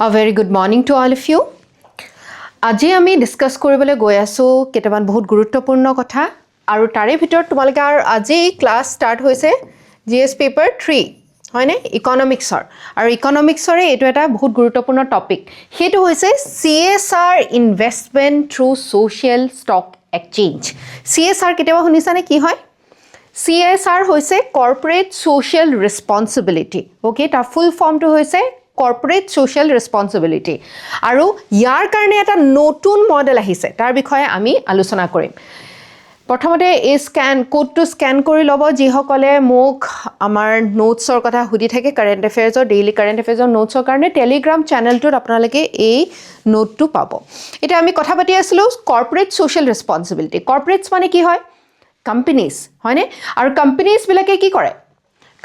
A very good morning to all of you. আজি আমি discuss কৰিবলৈ গৈ আছো কেইটামান বহুত গুৰুত্বপূৰ্ণ কথা আৰু তাৰে ভিতৰত তোমালোকে আজি ক্লাস ষ্টাৰ্ট হৈছে জিএস পেপাৰ 3 হয়নে ইকনমিক্সৰ আৰু ইকনমিক্সৰে এটো এটা বহুত গুৰুত্বপূৰ্ণ টপিক হেতু হৈছে CSR investment through social stock exchange CSR কেতিয়াবা শুনিছানে কি হয় CSR হৈছে কৰ্পোৰেট সোশ্যাল ৰেসপন্সিবিলিটি ওকে তাৰ ফুল ফৰ্মটো হৈছে corporate social responsibility আৰু ইয়াৰ কাৰণে এটা নতুন মডেল আহিছে তাৰ বিষয়ে আমি আলোচনা কৰিম প্ৰথমতে এই কোডটো স্ক্যান কৰি লব যি সকলে মোক আমাৰ নোটছৰ কথা হুদি থাকে কাৰেন্ট এফেয়াৰ্সৰ ডেইলি কাৰেন্ট এফেয়াৰ্সৰ নোটছৰ কাৰণে টেলিগ্ৰাম চেনেলটোত আপোনালোকে এই নোটটো পাব এটা আমি কথা পাতি আছিলো কৰ্পোৰেট সোশ্যাল ৰেসপন্সিবিলিটি কৰ্পোৰেটস মানে কি হয় কোম্পানিজ হয়নে আৰু কোম্পানিজ বিলাকে কি কৰে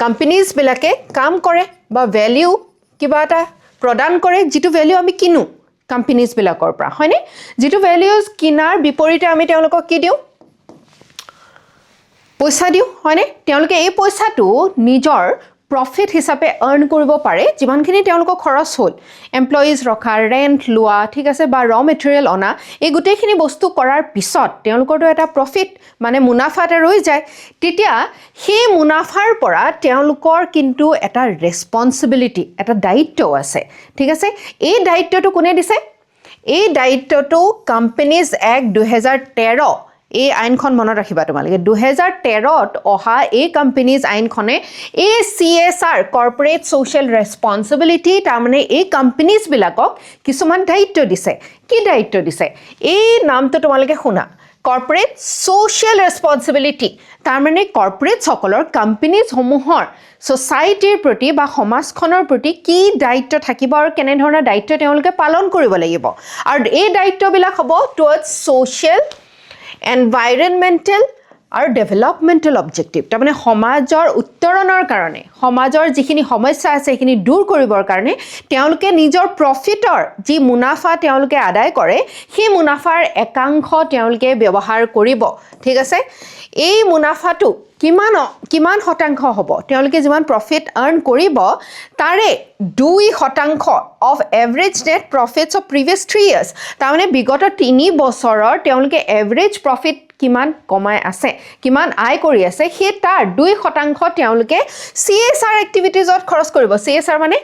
কোম্পানিজ বিলাকে কাম কৰে বা ভ্যালু কিবা এটা প্ৰদান কৰে যেটো ভ্যালু আমি কিনো কোম্পানিজ বিলাকৰ পৰা হয়নে যেটো ভ্যালুজ কিনাৰ বিপৰীতে আমি তেওঁলোকক কি দিও পইচা দিও হয়নে তেওঁলোকে এই পইচাটো নিজৰ প্ৰফিট হিচাপে আৰ্ন কৰিব পাৰে যিমানখিনি তেওঁলোকৰ খৰচ হ'ল এমপ্লয়িজ ৰখা ৰেন্ট লোৱা ঠিক আছে বা ৰ মেটেৰিয়েল অনা এই গোটেইখিনি বস্তু কৰাৰ পিছত তেওঁলোকৰটো এটা প্ৰফিট মানে মুনাফা এটা ৰৈ যায় তেতিয়া সেই মুনাফাৰ পৰা তেওঁলোকৰ কিন্তু এটা ৰেসপন্সিবিলিটি এটা দায়িত্ব আছে ঠিক আছে এই দায়িত্বটো কোনে দিছে এই দায়িত্বটো কোম্পানিজ এক্ট 2013 এই আইনখন মনত ৰাখিবা তোমালোকে 2013ত অহা এই কোম্পানিজ আইনখনে এই CSR কৰ্পোৰেট সোশ্যাল ৰেসপন্সিবিলিটি তাৰমানে এই কোম্পানিজ বিলাকক কিছুমান দায়িত্ব দিছে কি দায়িত্ব দিছে এই নামটো তোমালোকে শুনা কৰ্পোৰেট সোশ্যাল ৰেসপন্সিবিলিটি তাৰমানে কৰ্পোৰেট সকলৰ কোম্পানিজ সমূহৰ সোসাইটিৰ প্ৰতি বা সমাজখনৰ প্ৰতি কি দায়িত্ব থাকিব আৰু কেনে ধৰণৰ দায়িত্ব তেওঁলোকে পালন কৰিব লাগিব আৰু এই দায়িত্ববিলাক হ'ব টুৱাৰ্ডছ সোশ্যাল environmental আৰু ডেভেলপমেন্টাল অবজেক্টিভ তাৰমানে সমাজৰ উত্তৰণৰ কাৰণে সমাজৰ যিখিনি সমস্যা আছে সেইখিনি দূৰ কৰিবৰ কাৰণে তেওঁলোকে নিজৰ প্ৰফিটৰ যি মুনাফা তেওঁলোকে আদায় কৰে সেই মুনাফাৰ একাংশ তেওঁলোকে ব্যৱহাৰ কৰিব ঠিক আছে এই মুনাফাটো কিমান শতাংশ হ'ব তেওঁলোকে যিমান প্ৰফিট আৰ্ন কৰিব তাৰে 2% of average net profits of previous 3 years তাৰমানে বিগত 3 বছৰৰ তেওঁলোকে এভাৰেজ প্ৰফিট কিমান কমাই আছে কিমান আয় কৰি আছে সেই তাৰ 2% তেওঁলোকে CSR এক্টিভিটিজত খৰচ কৰিব CSR মানে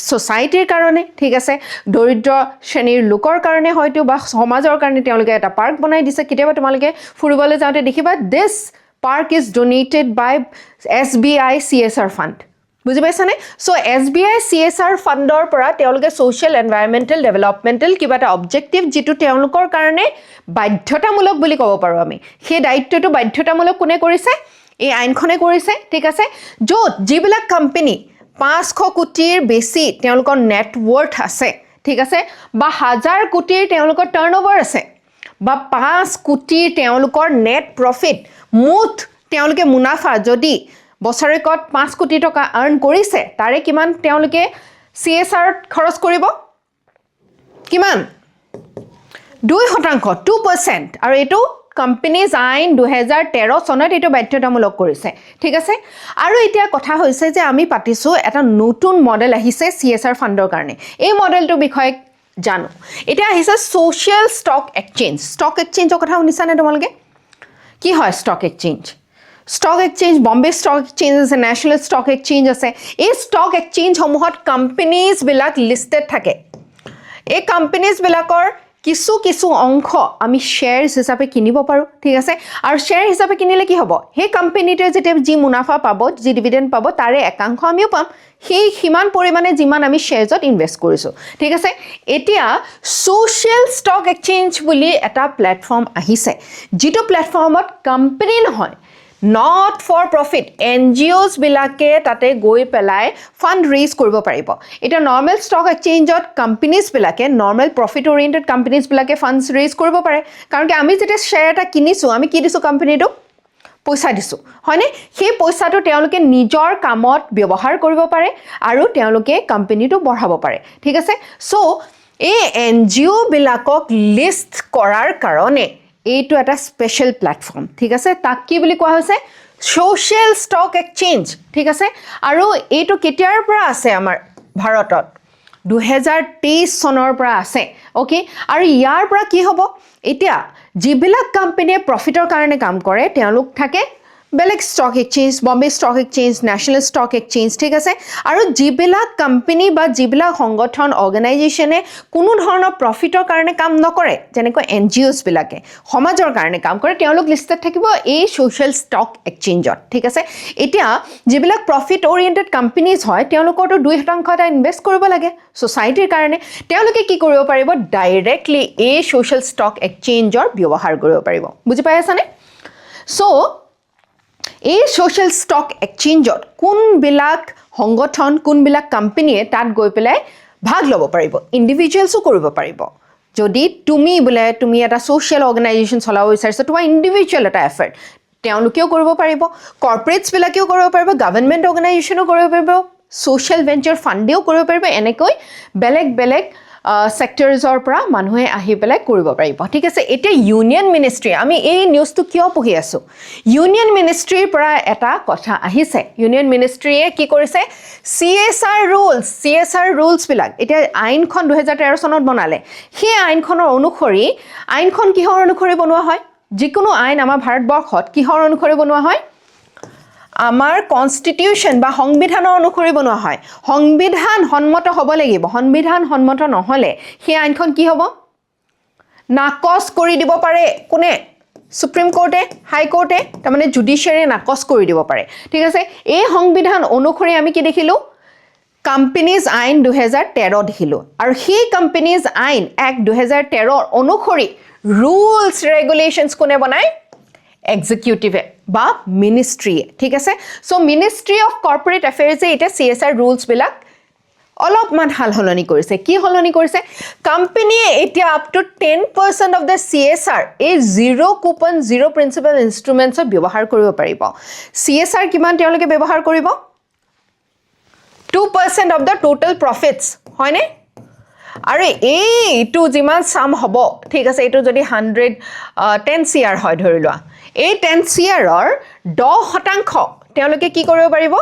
সোসাইটিৰ কাৰণে ঠিক আছে দৰিদ্ৰ শ্ৰেণীৰ লোকৰ কাৰণে হয়তো বা সমাজৰ কাৰণে তেওঁলোকে এটা পাৰ্ক বনাই দিছে কেতিয়াবা তোমালোকে ফুৰিবলৈ যাওঁতে দেখিবা this park is donated by SBI CSR fund বুজি পাইছানে সো SBI CSR ফাণ্ডৰ পৰা তেওঁলোকে সোশ্যাল এনভায়ৰনমেন্টাল ডেভেলপমেন্টাল কিবা এটা অবজেক্টিভ যেটো তেওঁলোকৰ কাৰণে বাধ্যতামূলক বুলি ক'ব পাৰো আমি সেই দায়িত্বটো বাধ্যতামূলক কোনে কৰিছে এই আইনখনে কৰিছে ঠিক আছে য'ত যিবিলাক কোম্পানী 500 কোটিৰ বেছি তেওঁলোকৰ নেটৱৰ্থ আছে ঠিক আছে বা 1000 কোটিৰ তেওঁলোকৰ টাৰ্নওভাৰ আছে বা 5 কোটিৰ তেওঁলোকৰ নেট প্ৰফিট মুঠ তেওঁলোকে মুনাফা যদি বছৰেকত 5 কোটি টকা আৰ্ন কৰিছে তাৰে কিমান তেওঁলোকে CSR খৰচ কৰিব কিমান 2% 2% আৰু এটো কোম্পানিজ আইন 2013 চনত এটো বাধ্যতামূলক কৰিছে ঠিক আছে আৰু এতিয়া কথা হৈছে যে আমি পাতিছো এটা নতুন মডেল আহিছে CSR ফাণ্ডৰ কাৰণে এই মডেলটোৰ বিষয়ে জানো এটা আহিছে সোশ্যাল ষ্টক এক্সচেঞ্জৰ কথা শুনিছানে তোমালোকে কি হয় stock exchange Bombay stock exchange আছে নেশ্যনেল ষ্টক এক্সচেঞ্জ আছে এই ষ্টক এক্সচেঞ্জ সমূহত কোম্পানিজ বিলাক লিস্টেড থাকে এই কোম্পানিজ বিলাকৰ কিছু অংশ আমি শেয়াৰস হিচাপে কিনিব পাৰো ঠিক আছে আৰু শেয়াৰ হিচাপে কিনিলে কি হ'ব সেই কোম্পানিটোৱে যেতিয়া যি মুনাফা পাব যি ডিভিডেন্ড পাব তাৰে একাংশ আমিও পাম সেই হিমান পৰিমাণে যিমান আমি শেয়াৰছত ইনভেষ্ট কৰিছো ঠিক আছে এতিয়া সোশ্যাল ষ্টক এক্সচেঞ্জ বুলি এটা প্ল্যাটফৰ্ম আহিছে যেটো প্ল্যাটফৰ্মত কোম্পানি নহয় not for profit NGOs বিলাকে তাতে গৈ পেলাই ফান্ড ৰেজ কৰিব পাৰিব এটা নৰ্মেল ষ্টক এক্সচেঞ্জত কোম্পানিজ বিলাকে নৰ্মেল প্ৰফিট ওৰিয়েন্টেড কোম্পানিজ বিলাকে ফান্ডস ৰেজ কৰিব পাৰে কাৰণ কি আমি যেতিয়া শেয়াৰ এটা কিনিছো আমি কি দিছো কোম্পানিটো পইচা দিছো হয়নে সেই পইচাটো তেওঁলোকে নিজৰ কামত ব্যৱহাৰ কৰিব পাৰে আৰু তেওঁলোকে কোম্পানিটো বঢ়াব পাৰে ঠিক আছে সো এই NGO বিলাকক লিষ্ট কৰাৰ কাৰণে এইটো এটা স্পেশাল প্ল্যাটফৰ্ম ঠিক আছে তাক কি বুলি কোৱা হৈছে সোশ্যাল ষ্টক এক্সচেঞ্জ ঠিক আছে আৰু এইটো কেতিয়াৰ পৰা আছে আমাৰ ভাৰতত 2023 চনৰ পৰা আছে ওকে আৰু ইয়াৰ পৰা কি হ'ব এতিয়া যিবিলাক কোম্পানীয়ে প্ৰফিটৰ কাৰণে কাম কৰে তেওঁলোক থাকে বেলেগ stock exchange Bombay stock exchange national stock exchange ঠিক আছে আৰু যিবিলাক কোম্পানী বা যিবিলাক সংগঠন অৰ্গেনাইজেশ্যনে কোনো ধৰণৰ প্ৰফিটৰ কাৰণে কাম নকৰে যেনেকৈ NGOs বিলাকে সমাজৰ কাৰণে কাম কৰে তেওঁলোক লিষ্টেড থাকিব এই সোশ্যাল ষ্টক এক্সচেঞ্জত ঠিক আছে এতিয়া যিবিলাক প্ৰফিট ওৰিয়েণ্টেড কোম্পানীজ হয় তেওঁলোকৰটো 2% এটা ইনভেষ্ট কৰিব লাগে সোসাইটিৰ কাৰণে তেওঁলোকে কি কৰিব পাৰিব ডাইৰেক্টলি এই সোশ্যাল ষ্টক এক্সচেঞ্জৰ ব্যৱহাৰ কৰিব পাৰিব বুজি পাই আছানে সো এই সোশ্যাল ষ্টক এক্সচেঞ্জত কোনবিলাক সংগঠন কোনবিলাক কোম্পানীয়ে তাত গৈ পেলাই ভাগ ল'ব পাৰিব ইন্ডিভিজুৱেলসও কৰিব পাৰিব যদি তুমি এটা সোশ্যাল অৰ্গানাইজেশ্যন চলাব বিচাৰিছা তোমাৰ ইন্ডিভিজুৱেল এটা এফৰ্ট তেওঁলোকেও কৰিব পাৰিব কৰ্পৰেটছ বিলাকেও কৰিব পাৰিব গভৰ্ণমেণ্ট অৰ্গানাইজেশ্যনো কৰিব পাৰিব সোশ্যাল ভেঞ্চাৰ ফাণ্ডেও কৰিব পাৰিব এনেকৈ বেলেগ সেক্টৰছৰ পৰা মানুহে আহি পেলাই কৰিব পাৰিব ঠিক আছে এতিয়া ইউনিয়ন মিনিষ্ট্ৰি আমি এই নিউজটো কিয় পঢ়ি আছো ইউনিয়ন মিনিষ্ট্ৰিৰ পৰা এটা কথা আহিছে ইউনিয়ন মিনিষ্ট্ৰিয়ে কি কৰিছে CSR ৰুলছ বিলাক এতিয়া আইনখন 2013 চনত বনালে সেই আইনখনৰ অনুসৰি আইনখন কিহৰ অনুসৰি বনোৱা হয় যিকোনো আইন আমাৰ ভাৰতবৰ্ষত কিহৰ অনুসৰি বনোৱা হয় আমাৰ কনস্টিটিউশন বা সংবিধানৰ অনুসৰি বনোৱা হয় সংবিধান সন্মত হ'ব লাগিব সংবিধান সন্মত নহলে সেই আইনখন কি হ'ব নাকচ কৰি দিব পাৰে কোনে সুপ্ৰিম কোৰ্টে হাই কোৰ্টে তাৰ মানে জুডিশিয়াৰি নাকচ কৰি দিব পাৰে ঠিক আছে এই সংবিধান অনুসৰি আমি কি দেখিলো কোম্পানীজ আইন 2013 দেখিলো আৰু সেই কোম্পানীজ আইন এক্ট 2013 অনুসৰি ৰুলছ ৰেগুলেশনছ কোনে বনায় এক্সিকিউটিভে বা মিনিষ্ট্ৰিয়ে ঠিক আছে সো মিনিষ্ট্ৰি অফ কৰ্পৰেট এফেয়াৰ্সে এটা CSR ৰুলছ বিলাক অলপমান হালহলনি কৰিছে কি হলনি কৰিছে কোম্পানীয়ে এতিয়া up to 10% of the CSR এই জিৰো কুপন জিৰো প্ৰিন্সিপাল ইনষ্ট্ৰুমেন্টছ ব্যৱহাৰ কৰিব পাৰিব CSR কিমান তেওঁলোকে ব্যৱহাৰ কৰিব 2% অফ দ্য টোটাল প্ৰফিটছ হয়নে আৰু এইটো যিমান সাম হ'ব ঠিক আছে এইটো যদি 10 CR হয় ধৰি লোৱা এই 10 CRৰ 10% তেওঁলোকে কি কৰিব পাৰিব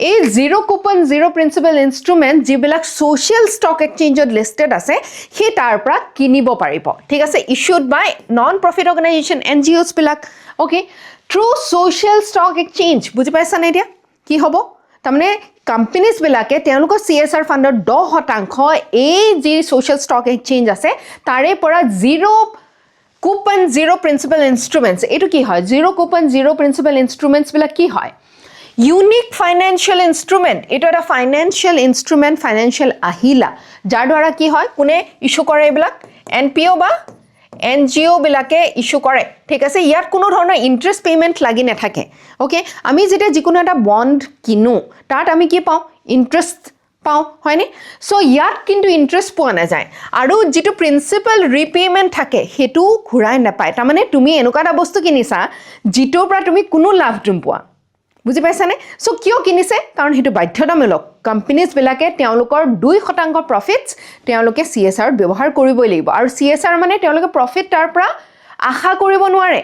এই zero coupon zero principal instrument যিবিলাক সোশ্যাল ষ্টক এক্সচেঞ্জত লিষ্টেড আছে সেই তাৰ পৰা কিনিব পাৰিব ঠিক আছে issued by non profit organisation NGOs বিলাক okay through social stock exchange বুজি পাইছা নে এতিয়া কি হ'ব তাৰমানে কোম্পানীজ বিলাকে তেওঁলোকৰ CSR ফাণ্ডৰ 10% এই যি সোশ্যাল ষ্টক এক্সচেঞ্জ আছে তাৰে পৰা জিৰো কুপন জিৰো প্ৰিন্সিপাল ইনষ্ট্ৰুমেন্টছ এটো কি হয় জিৰো কুপন জিৰো প্ৰিন্সিপাল ইনষ্ট্ৰুমেন্টছ বিলাক কি হয় ইউনিক ফাইনেন্সিয়েল ইনষ্ট্ৰুমেন্ট এটো এটা ফাইনেন্সিয়েল ইনষ্ট্ৰুমেন্ট ফাইনেন্সিয়েল আহিলা যাৰ দ্বাৰা কি হয় কোনে ইস্যু কৰে এইবিলাক NPO বা NGO বিলাকে ইস্যু কৰে ঠিক আছে ইয়াত কোনো ধৰণৰ ইন্টাৰেষ্ট পেমেন্ট লাগি নাথাকে ওকে আমি যেতিয়া যিকোনো এটা বন্ড কিনো তাত আমি কি পাওঁ ইন্টাৰেষ্ট পাওঁ হয়নে সো ইয়াত কিন্তু ইন্টাৰেষ্ট পোৱা নাযায় আৰু যেটো প্ৰিন্সিপাল ৰিপেমেন্ট থাকে হেতু ঘূৰাই নাপায় তাৰ মানে তুমি এনেকুৱা এটা বস্তু কিনিছা যিটোৰ পৰা তুমি কোনো লাভ নোপোৱা বুজি পাইছানে সো কিয় কিনিছে কাৰণ হেতু বাধ্যতামূলক কোম্পানীজ বিলাকে তেওঁলোকৰ 2% প্ৰফিটছ তেওঁলোকে CSR ব্যৱহাৰ কৰিবই লাগিব আৰু CSR মানে তেওঁলোকে প্ৰফিট তাৰ পৰা আশা কৰিব নোৱাৰে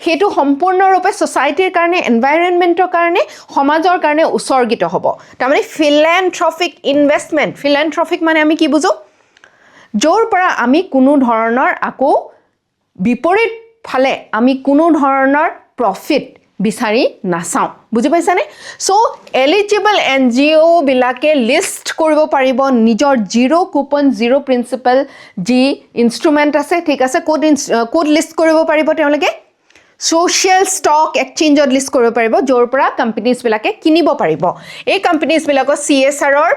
হেতু সম্পূৰ্ণৰূপে সোসাইটিৰ কাৰণে এনভায়ৰনমেন্টৰ কাৰণে সমাজৰ কাৰণে উৎসৰ্গিত হ'ব তাৰ মানে ফিলান্থ্ৰপিক ইনভেষ্টমেন্ট ফিলান্থ্ৰপিক মানে আমি কি বুজো জোৰ পৰা আমি কোনো ধৰণৰ আকো বিপৰীত ফালে আমি কোনো ধৰণৰ প্ৰফিট বিচাৰি নাচাও বুজি পাইছানে সো এলিজিবল NGO বিলাকে লিষ্ট কৰিব পাৰিব নিজৰ zero coupon zero principal G instrument আছে ঠিক আছে কোড লিষ্ট কৰিব পাৰিব তেওঁলোকে সোশ্যাল ষ্টক এক্সচেঞ্জত লিষ্ট কৰিব পাৰিব যৰ পৰা কোম্পানীজ বিলাকে কিনিব পাৰিব এই কোম্পানীজ বিলাকৰ CSRৰ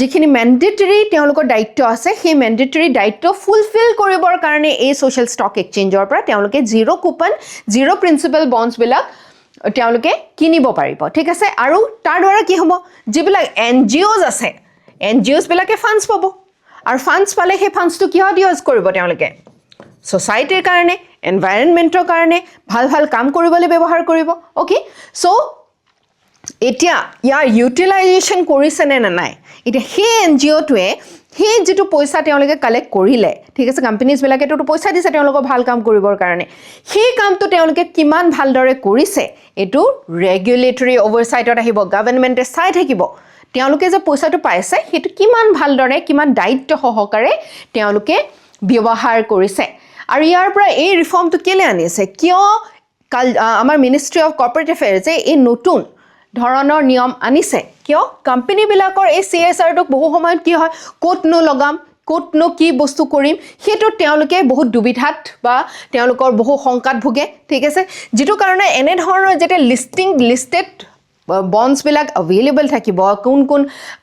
যিখিনি ম্যান্ডেটৰী তেওঁলোকৰ দায়িত্ব আছে সেই ম্যান্ডেটৰী দায়িত্ব ফুলফিল কৰিবৰ কাৰণে এই সোশ্যাল ষ্টক এক্সচেঞ্জৰ পৰা তেওঁলোকে zero coupon zero principal bonds বিলাক তেওঁলোকে কিনিব পাৰিব ঠিক আছে আৰু তাৰ দ্বাৰা কি হ'ব যিবিলাক NGOs আছে NGOs বিলাকে ফান্ডছ পাব আৰু ফান্ডছ পালে সেই ফান্ডছটো কিহত ইউজ কৰিব তেওঁলোকে সোসাইটিৰ কাৰণে এনভায়ৰনমেন্টৰ কাৰণে ভাল কাম কৰিবলৈ ব্যৱহাৰ কৰিব ওকে সো এতিয়া ইয়াৰ ইউটিলাইজেশন কৰিছে নে নাই এতিয়া সেই NGOটোৱে সেই যেটো পইচা তেওঁলোকে কালেক্ট কৰিলে ঠিক আছে কোম্পানীজ বিলাকে তো পইচা দিছে তেওঁলোকৰ ভাল কাম কৰিবৰ কাৰণে সেই কামটো তেওঁলোকে কিমান ভালদৰে কৰিছে এটো ৰেগুলেটৰী ওভাৰসাইটত আহিব গভৰ্ণমেণ্টে চাই থাকিব তেওঁলোকে যে পইচাটো পাইছে সেইটো কিমান ভালদৰে কিমান দায়িত্ব সহকাৰে তেওঁলোকে ব্যৱহাৰ কৰিছে আৰু ইয়াৰ পৰা এই ৰিফৰ্মটো কেলে আনিছে কিয় আমাৰ মিনিষ্ট্ৰি অফ কৰ্পৰেট এফেয়াৰ্ছে এই নতুন ধৰণৰ নিয়ম আনিছে কিয় কোম্পানীবিলাকৰ এই CSRটোক বহু সময়ত কি হয় ক'তনো লগাম ক'তনো কি বস্তু কৰিম সেইটো তেওঁলোকে বহুত দুবিধাত বা তেওঁলোকৰ বহু শংকাত ভুগে ঠিক আছে যেটো কাৰণে এনে ধৰণৰ যেটা লিষ্টেড বন্ডছবিলাক এভেইলেবল থাকিব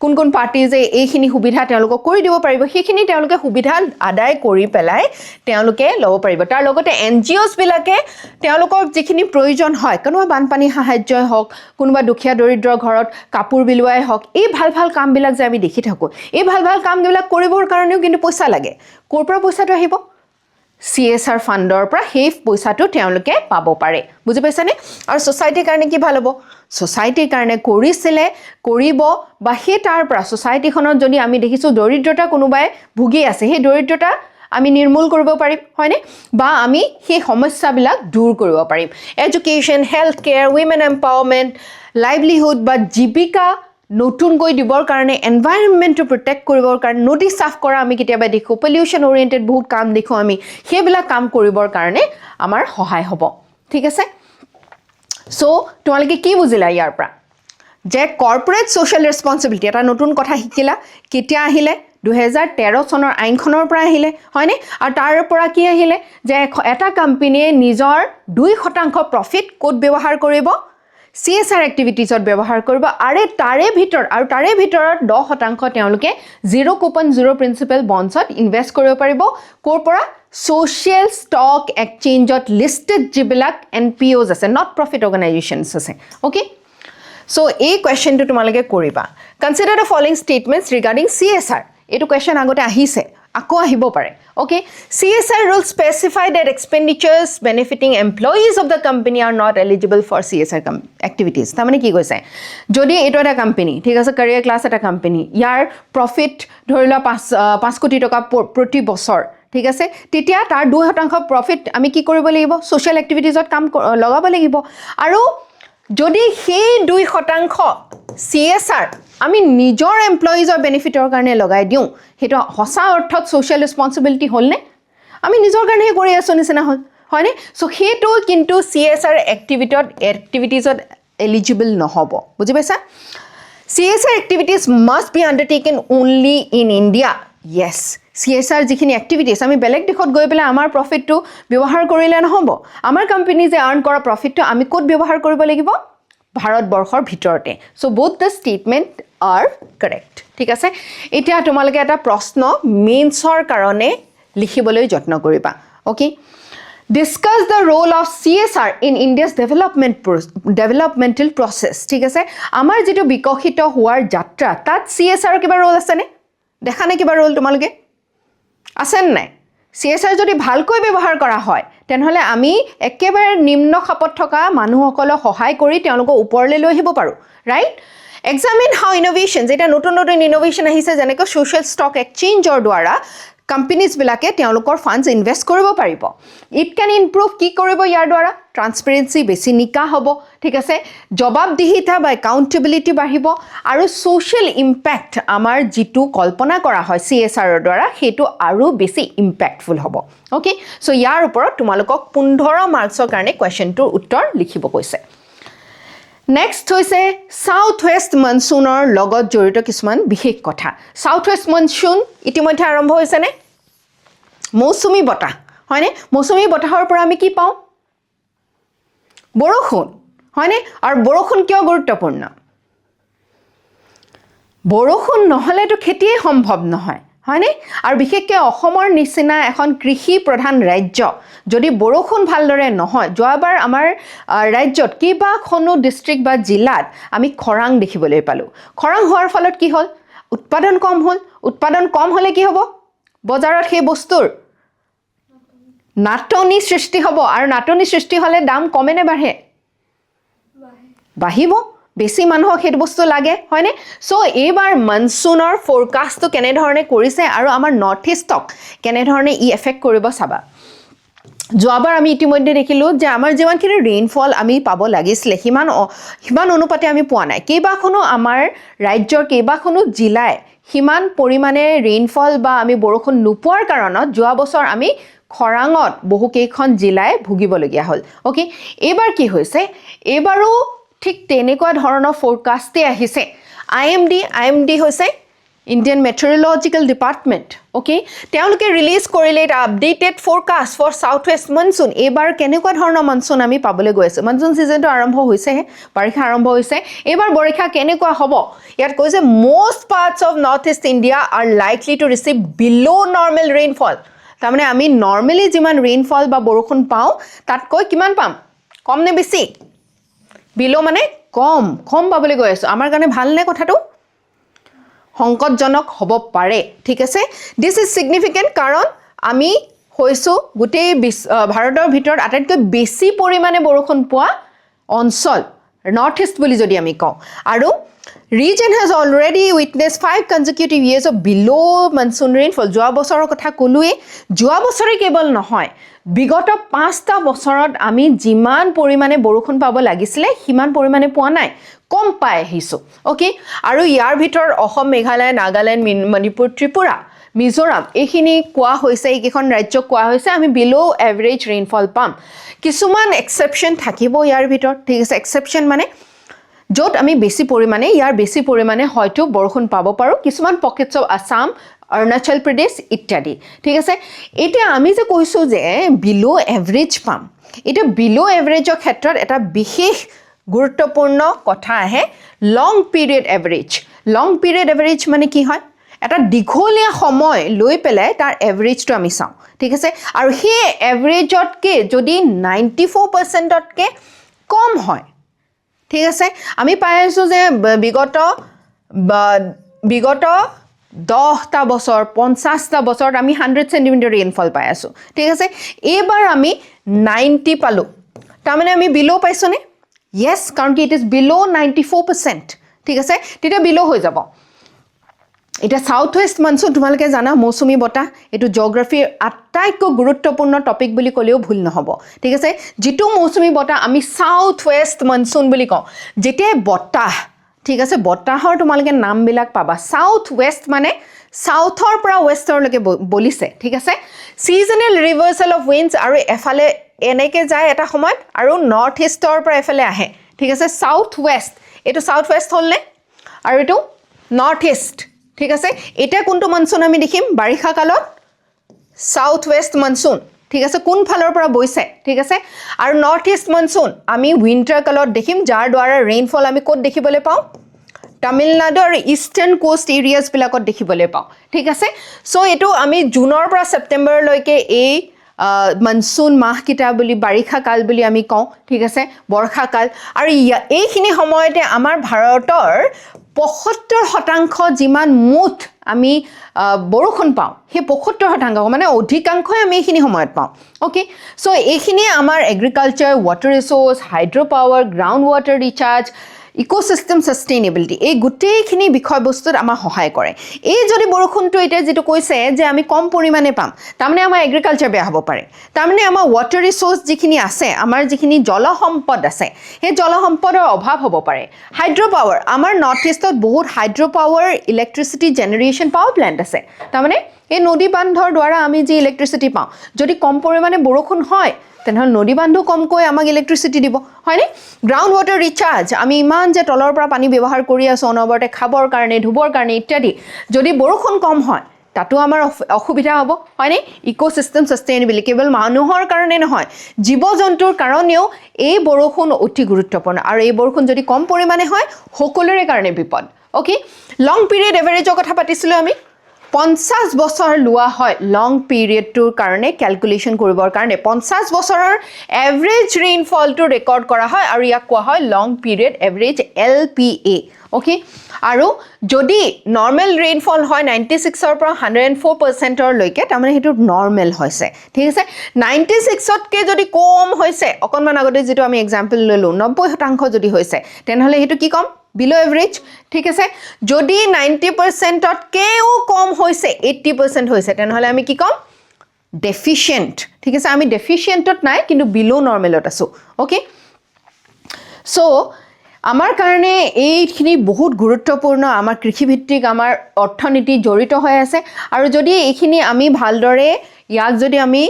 কোন পাৰ্টি যে এইখিনি সুবিধা তেওঁলোকক কৰি দিব পাৰিব সেইখিনি তেওঁলোকে সুবিধা আদায় কৰি পেলাই তেওঁলোকে ল'ব পাৰিব তাৰ লগতে NGOs বিলাকে তেওঁলোকৰ যিখিনি প্ৰয়োজন হয় কোনোবা বানপানী সাহায্যই হওক কোনোবা দুখীয়া দৰিদ্ৰ ঘৰত কাপোৰ বিলুৱাই হওক এই ভাল কামবিলাক যে আমি দেখি থাকো এই ভাল কামবিলাক কৰিবৰ কাৰণেও কিন্তু পইচা লাগে ক'ৰ পৰা পইচাটো আহিব CSR ফাণ্ডৰ পৰা সেই পইচাটো তেওঁলোকে পাব পাৰে বুজি পাইছানে আৰু সোসাইটিৰ কাৰণে কি ভাল হ'ব সোসাইটিৰ কাৰণে কৰিছিলে কৰিব বা সেই তাৰ পৰা সোসাইটিখনত যদি আমি দেখিছো দৰিদ্ৰতা কোনোবাই ভুগি আছে সেই দৰিদ্ৰতা আমি নিৰ্মূল কৰিব পাৰিম হয়নে বা আমি সেই সমস্যাবিলাক দূৰ কৰিব পাৰিম education health care women empowerment livelihood বা জীৱিকা নতুনকৈ দিবৰ কাৰণে এনভাইৰনমেন্টটো প্ৰটেক্ট কৰিবৰ কাৰণে নদী সাফ কৰা আমি কেতিয়াবা দেখো পলিউশন ওৰিয়েন্টেড বহুত কাম দেখো আমি সেইবিলাক কাম কৰিবৰ কাৰণে আমাৰ সহায় হ'ব ঠিক আছে সো তোমালোকে কি বুজিলা ইয়াৰ পৰা যে কৰ্পোৰেট সোশ্যাল ৰেসপন্সিবিলিটি এটা নতুন কথা শিকিলা কেতিয়া আহিলে 2013 চনৰ আইনখনৰ পৰা আহিলে হয়নে আৰু তাৰ পৰা কি আহিলে যে এটা কোম্পানীয়ে নিজৰ 2% প্ৰফিট কোড ব্যৱহাৰ কৰিব CSR এক্টিভিটিজত ব্যৱহাৰ কৰিব আৰু তাৰে ভিতৰত 10% তেওঁলোকে 0 কুপন 0 প্ৰিন্সিপাল বন্ডছত ইনভেষ্ট কৰিব পাৰিব ক'ৰ পৰা সোশ্যাল ষ্টক এক্সচেঞ্জত লিস্টেড যিবিলাক NPOs আছে not profit organisations okay so সো এই কোৱেশ্চনটো তোমালোকে কৰিবা consider the following statements regarding CSR এইটো কোৱেশ্চন আগতে আহিছে আকৌ আহিব পাৰে okay CSR rules specify that expenditures benefiting employees of the company are not eligible for CSR activities ta mane ki koise jodi eto eta company thik ase career class eta company yar profit dhorila 5 koti toka proti bochor ঠিক আছে তেতিয়া তাৰ 2% profit আমি কি কৰিব লাগিব social এক্টিভিটিজত কাম লগাব লাগিব আৰু যদি সেই 2% CSR আমি নিজৰ এমপ্লয়িজৰ বেনিফিটৰ কাৰণে লগাই দিও হেটো হসা অৰ্থত সোশ্যাল ৰেসপন্সিবিলিটি হলনে আমি নিজৰ কাৰণে কৰি আছো নিচিনা হল হয়নে সো হেটো কিন্তু CSR এক্টিভিটিজত এলিজিবল নহব বুজি পাইছা CSR activities must be undertaken only in India yes CSR যিখিনি এক্টিভিটিজ আমি বেলেগ দেখত গৈ পেলাই আমাৰ প্ৰফিটটো ব্যৱহাৰ কৰিলে নহব আমাৰ কোম্পানী যে আৰ্ন কৰা প্ৰফিটটো আমি ক'ত ব্যৱহাৰ কৰিব লাগিব ভাৰতবৰ্ষৰ ভিতৰতে so both the statement are correct ঠিক আছে এতিয়া তোমালোকে এটা প্ৰশ্ন মেইনছৰ কাৰণে লিখিবলৈ যত্ন কৰিবা okay discuss the role of CSR in India's developmental process ঠিক আছে আমাৰ যেটো বিকশিত হোৱাৰ যাত্ৰা তাত CSR কিবা ৰোল আছে নে দেখা নে কিবা ৰোল তোমালোকে আছে নাই CSR যদি ভালকৈ ব্যৱহাৰ কৰা হয় তেনহলে আমি একেবাৰে নিম্ন খাপত থকা মানুহসকলক সহায় কৰি তেওঁলোকক ওপৰলৈ লৈ আহিব পাৰো ৰাইট examine how innovations এটা নতুন ইনোভেশন আহিছে যেনেকৈ সোশ্যাল ষ্টক এক্সচেঞ্জৰ দ্বাৰা companies বিলাকে তেওঁলোকৰ ফান্ডস ইনভেস্ট কৰিব পাৰিব ইট ক্যান ইমপ্ৰুভ কি কৰিব ইয়াৰ দ্বাৰা ট্ৰান্সপাৰেন্সি বেছি নিকা হ'ব ঠিক আছে জবাবদিহিতা বা একাউন্টেবিলিটি বাঢ়িব আৰু সোশ্যাল ইম্প্যাক্ট আমাৰ যেটো কল্পনা কৰা হয় CSR ৰ দ্বাৰা হেতু আৰু বেছি ইম্প্যাক্টফুল হ'ব ওকে সো ইয়াৰ ওপৰত তোমালোকক 15 মাৰ্কছৰ কাৰণে কোৱেশ্চনটোৰ উত্তৰ লিখিব কৈছে নেক্সট হৈছে সাউথ ওয়েস্ট মনসুনৰ লগত জড়িত কিছুমান বিশেষ কথা সাউথ ওয়েস্ট মনসুন ইতিমধ্যে আৰম্ভ হৈছে নে মৌচুমী বতাহ হয়নে মৌচুমী বতাহৰ পৰা আমি কি পাওঁ বৰষুণ হয়নে আৰু বৰষুণ কিয় গুৰুত্বপূৰ্ণ বৰষুণ নহলেতো খেতিয়ে সম্ভৱ নহয় হয়নে আৰু বিশেষকৈ অসমৰ নিচিনা এখন কৃষি প্ৰধান ৰাজ্য যদি বৰষুণ ভালদৰে নহয় যোৱাবাৰ আমাৰ ৰাজ্যত কিবাখনো ডিস্ট্ৰিক্ট বা জিলাত আমি খৰাং দেখিবলৈ পালো খৰাং হোৱাৰ ফলত কি হল উৎপাদন কম হলে কি হ'ব বজাৰত সেই বস্তুৰ নাটনি সৃষ্টি হ'ব আৰু নাটনি সৃষ্টি হলে দাম কমে নে বাঢ়ে বাঢ়িব বেছি মানুহক হেতু বস্তু লাগে হয়নে সো এইবাৰ মনসুনৰ ফৰকাষ্টটো কেনে ধৰণে কৰিছে আৰু আমাৰ নৰ্থ ইষ্টক কেনে ধৰণে ই এফেক্ট কৰিব চাবা যোৱাবাৰ আমি ইতিমধ্যে দেখিলোঁ যে আমাৰ যিমানখিনি ৰেইনফল আমি পাব লাগিছিলে সিমান অনুপাতে আমি পোৱা নাই কেইবাখনো আমাৰ ৰাজ্যৰ কেইবাখনো জিলাই সিমান পৰিমাণে ৰেইনফল বা আমি বৰষুণ নোপোৱাৰ কাৰণত যোৱা বছৰ আমি খৰাঙত বহুকেইখন জিলাই ভুগিবলগীয়া হ'ল অ'কে এইবাৰ কি হৈছে এইবাৰো ঠিক তেনেকুৱা ধৰণৰ ফৰকাষ্টে আহিছে IMD হৈছে Indian Meteorological Department okay তেওঁলোকে ৰিলিজ কৰিলে এটা updated forecast for south west monsoon এবাৰ কেনেকুৱা ধৰণৰ মনসুন আমি পাবলৈ গৈ আছো মনসুন সিজনটো আৰম্ভ হৈছে বাৰিষা আৰম্ভ হৈছে এবাৰ বাৰিষা কেনেকুৱা হ'ব ইয়াত কৈছে most parts of northeast India are likely to receive below normal rainfall তাৰমানে আমি নৰমালি যিমান ৰেইনফল বা বৰষুণ পাওঁ তাতকৈ কিমান পাম কম নে বেছি বিলো মানে কম পাবলৈ গৈ আছো আমাৰ কাৰণে ভাল নে কথাটো সংকটজনক হ'ব পাৰে ঠিক আছে দিস ইজ সিগনিফিকেন্ট কাৰণ আমি হৈছো গোটেই ভাৰতৰ ভিতৰত আটাইতকৈ বেছি পৰিমাণে বৰষুণ পোৱা অঞ্চল নৰ্থ ইষ্ট বুলি যদি আমি কওঁ আৰু region has already witnessed 5 consecutive years of below monsoon rainfall যোৱা বছৰৰ কথা ক'লোৱে যোৱা বছৰে কেৱল নহয় বিগত 5টা বছৰত আমি যিমান পৰিমাণে বৰষুণ পাব লাগিছিলে সিমান পৰিমাণে পোৱা নাই কম পাই আহিছো ওকে আৰু ইয়াৰ ভিতৰত অসম মেঘালয় নাগালেণ্ড মণিপুৰ ত্ৰিপুৰা মিজোৰাম এইখিনি কোৱা হৈছে এইকেইখন ৰাজ্যক কোৱা হৈছে আমি বিলো এভাৰেজ ৰেইনফল পাম কিছুমান এক্সেপশ্যন থাকিব ইয়াৰ ভিতৰত ঠিক আছে এক্সেপশ্যন মানে য'ত আমি বেছি পৰিমাণে হয়তো বৰষুণ পাব পাৰো কিছুমান পকেটছ অফ আসাম অৰুণাচল প্ৰদেশ ইত্যাদি ঠিক আছে এতিয়া আমি যে কৈছো যে বিলো এভাৰেজ পাম এটা বিলো এভাৰেজৰ ক্ষেত্ৰত এটা বিশেষ গুৰুত্বপূৰ্ণ কথা আহে লং পিৰিয়ড এভাৰেজ মানে কি হয় এটা দীঘলীয়া সময় লৈ পেলাই তাৰ এভাৰেজটো আমি চাওঁ ঠিক আছে আৰু সেই এভাৰেজতকে যদি 94%তকে কম হয় ঠিক আছে আমি পাই আছো যে বিগত 10টা বছৰ 50টা বছৰত আমি 100 সেন্টিমিটাৰ ৰেইনফল পাই আছো ঠিক আছে এবাৰ আমি 90 পালো তাৰমানে আমি বিলো পাইছোনে yes কাৰণ কি ইট ইজ বিলো 94% ঠিক আছে তেতিয়া বিলো হৈ যাব এটা সাউথ ওয়েষ্ট মনসুন তোমালোকে জানা মৌচুমী বতাহ এটো জিওগ্ৰাফিৰ আটাইতকৈ গুৰুত্বপূৰ্ণ টপিক বুলি ক'লেও ভুল নহব ঠিক আছে যেটো মৌচুমী বতাহ আমি সাউথ ওয়েষ্ট মনসুন বুলি কওঁ যেতে বতাহ ঠিক আছে বতাহৰ তোমালোকে নামবিলাক পাবা সাউথ ওয়েষ্ট মানে সাউথৰ পৰা ওয়েষ্টৰলৈকে বলিছে ঠিক আছে সিজনাল ৰিভাৰ্সাল অফ উইণ্ডছ আৰু এফালে এনেকে যায় এটা সময়ত আৰু নৰ্থ ইষ্টৰ পৰা এফালে আহে ঠিক আছে সাউথ ওয়েষ্ট এটো সাউথ ওয়েষ্ট হ'লনে আৰু এটো নৰ্থ ইষ্ট ঠিক আছে এটা কোনটো মনসুন আমি দেখিম বাৰিষা কালত সাউথ ওয়েষ্ট মনসুন ঠিক আছে কোন ফালৰ পৰা বৈছে ঠিক আছে আৰু নৰ্থ ইষ্ট মনসুন আমি উইন্টাৰ কালত দেখিম যাৰ দ্বাৰা ৰেইনফল আমি ক'ত দেখিবলৈ পাওঁ তামিলনাডু আৰু ইষ্টাৰ্ণ কোষ্ট এৰিয়াজ বিলাকত দেখিবলৈ পাওঁ ঠিক আছে সো এটো আমি জুনৰ পৰা ছেপ্টেম্বৰলৈকে এই মনসুন মাহকিটা বুলি বাৰিষা কাল বুলি আমি কওঁ ঠিক আছে বৰ্ষা কাল আৰু এইখিনি সময়তে আমাৰ ভাৰতৰ 75% যিমান মুঠ আমি বৰষুণ পাওঁ হে 75% মানে অধিকাংশই আমি এইখিনি সময়ত পাওঁ ওকে সো এইখিনি আমাৰ agriculture water resource hydro power ground water recharge ecosystem sustainability এই গোটেইখিনি বিষয়বস্তুত আমাৰ সহায় কৰে এই যদি বৰষুণটো এটা যেটো কৈছে যে আমি কম পৰিমাণে পাম তাৰমানে আমাৰ এগ্ৰিকালচাৰ বেয়া হ'ব পাৰে তাৰমানে আমাৰ ওয়াটাৰ ৰিসোৰ্স যিখিনি আছে আমাৰ যিখিনি জল সম্পদ আছে সেই জল সম্পদৰ অভাৱ হ'ব পাৰে হাইড্ৰো পাৱাৰ আমাৰ নৰ্থ ইষ্টত বহুত hydro power electricity generation power plant আছে তাৰমানে এই নদী বান্ধৰ দ্বাৰা আমি যি ইলেক্ট্ৰিচিটি পাওঁ যদি কম পৰিমাণে বৰষুণ হয় তেনেহলে নদী বান্ধু কমকৈ আমাক ইলেক্ট্ৰিচিটি দিব হয়নে গ্ৰাউণ্ড ওয়াটাৰ ৰিচাৰ্জ আমি ইমান যে তলৰ পৰা পানী ব্যৱহাৰ কৰি আছো অনবৰতে খাবৰ কাৰণে ধুবৰ কাৰণে ইত্যাদি যদি বৰষুণ কম হয় তাতো আমাৰ অসুবিধা হ'ব হয়নে ইকোসিস্টেম সাস্টেইনেবিলিটি কেৱল মানুহৰ কাৰণে নহয় জীৱ-জন্তুৰ কাৰণেও এই বৰষুণ অতি গুৰুত্বপূৰ্ণ আৰু এই বৰষুণ যদি কম পৰিমাণে হয় সকলোৰে কাৰণে বিপদ ওকে লং পিৰিয়ড এভাৰেজৰ কথা পাতিছিলো আমি 50 বছৰ লোৱা হয় লং পিৰিয়ডটোৰ কাৰণে ক্যালকুলেশন কৰিবৰ কাৰণে 50 বছৰৰ এভাৰেজ ৰেইনফলটো ৰেকৰ্ড কৰা হয় আৰু ইয়াক কোৱা হয় লং পিৰিয়ড এভাৰেজ LPA ওকে আৰু যদি নৰ্মেল ৰেইনফল হয় 96 ৰ পৰা 104% লৈকে তাৰমানে হেতু নৰ্মেল হৈছে ঠিক আছে 96 তকে যদি কম হৈছে অকনমান আগতে যেটো আমি এক্সাম্পল ললো 90% যদি হৈছে তেনেহলে হেতু কি কম below average ঠিক আছে যদি 90% তকেও কম হৈছে 80% হৈছে তেনেহলে আমি কি কম ডেফিচিয়েণ্ট ঠিক আছে আমি ডেফিচিয়েণ্টত নাই কিন্তু বিলো নৰ্মেলত আছোঁ অ'কে চ' আমাৰ কাৰণে এইখিনি বহুত গুৰুত্বপূৰ্ণ আমাৰ কৃষিভিত্তিক আমাৰ অৰ্থনীতি জড়িত হৈ আছে আৰু যদি এইখিনি আমি ভালদৰে ইয়াক যদি আমি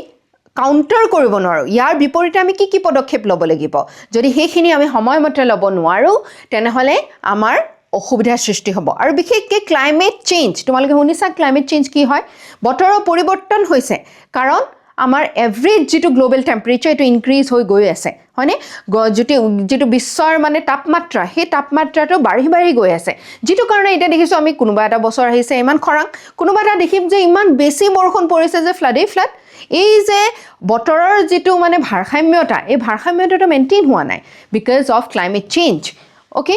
কাউণ্টাৰ কৰিব নোৱাৰোঁ ইয়াৰ বিপৰীতে আমি কি পদক্ষেপ ল'ব লাগিব যদি সেইখিনি আমি সময়মতে ল'ব নোৱাৰোঁ তেনেহ'লে আমাৰ অসুবিধাৰ সৃষ্টি হ'ব আৰু বিশেষকৈ ক্লাইমেট চেঞ্জ তোমালোকে শুনিছা ক্লাইমেট চেঞ্জ কি হয় বতৰৰ পৰিৱৰ্তন হৈছে কাৰণ আমাৰ এভৰেজ যিটো গ্লোবেল টেম্পাৰেচাৰ এইটো ইনক্ৰিজ হৈ গৈ আছে হয়নে যিটো বিশ্বৰ মানে তাপমাত্ৰা সেই তাপমাত্ৰাটো বাঢ়ি গৈ আছে যিটো কাৰণে এতিয়া দেখিছোঁ আমি কোনোবা এটা বছৰ আহিছে ইমান খৰাং কোনোবা এটা দেখিম যে ইমান বেছি বৰষুণ পৰিছে যে ফ্লাড এই যে বতৰৰ যিটো মানে ভাৰসাম্যতা এই ভাৰসাম্যতাটো মেইনটেইন হোৱা নাই because of climate change okay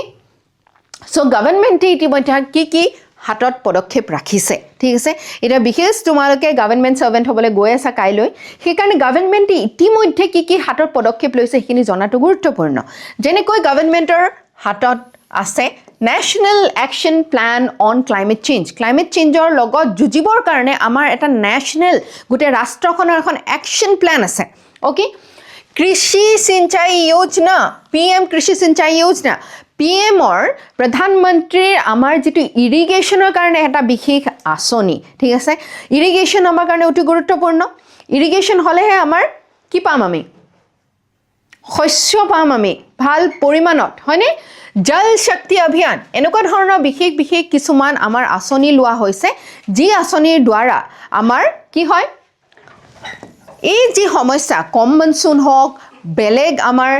so' গভৰ্ণমেণ্টে ইতিমধ্যে কি হাতত পদক্ষেপ ৰাখিছে ঠিক আছে এটা বিশেষ তোমালোকে গভৰ্ণমেণ্ট সাৰ্ভেণ্ট হ'বলৈ গৈ আছা কাইলৈ সেইকাৰণে গভৰ্ণমেণ্টে ইতিমধ্যে কি হাতত পদক্ষেপ লৈছে সেইখিনি জনাটো গুৰুত্বপূৰ্ণ যেনেকৈ গভৰ্ণমেণ্টৰ হাতত আছে national action plan on climate চেঞ্জৰ লগত যুঁজিবৰ কাৰণে আমাৰ এটা নেশ্যনেল গোটেই ৰাষ্ট্ৰখনৰ এখন একশ্যন প্লেন আছে অ'কে কৃষি সিঞ্চাই যোজনা PM কৃষি সিঞ্চাই যোজনা PMৰ প্ৰধানমন্ত্ৰীৰ আমাৰ যিটো ইৰিগেশ্যনৰ কাৰণে এটা বিশেষ আঁচনি ঠিক আছে ইৰিগেশ্যন আমাৰ কাৰণে অতি গুৰুত্বপূৰ্ণ ইৰিগেশ্যন হ'লেহে আমাৰ কি পাম আমি শস্য পাম আমি ভাল পৰিমাণত হয়নে জল শক্তি অভিযান এনেকুৱা ধৰণৰ বিশেষ কিছুমান আমাৰ আঁচনি লোৱা হৈছে যি আঁচনিৰ দ্বাৰা আমাৰ কি হয় এই যি সমস্যা কম মনচুন হওক বেলেগ আমাৰ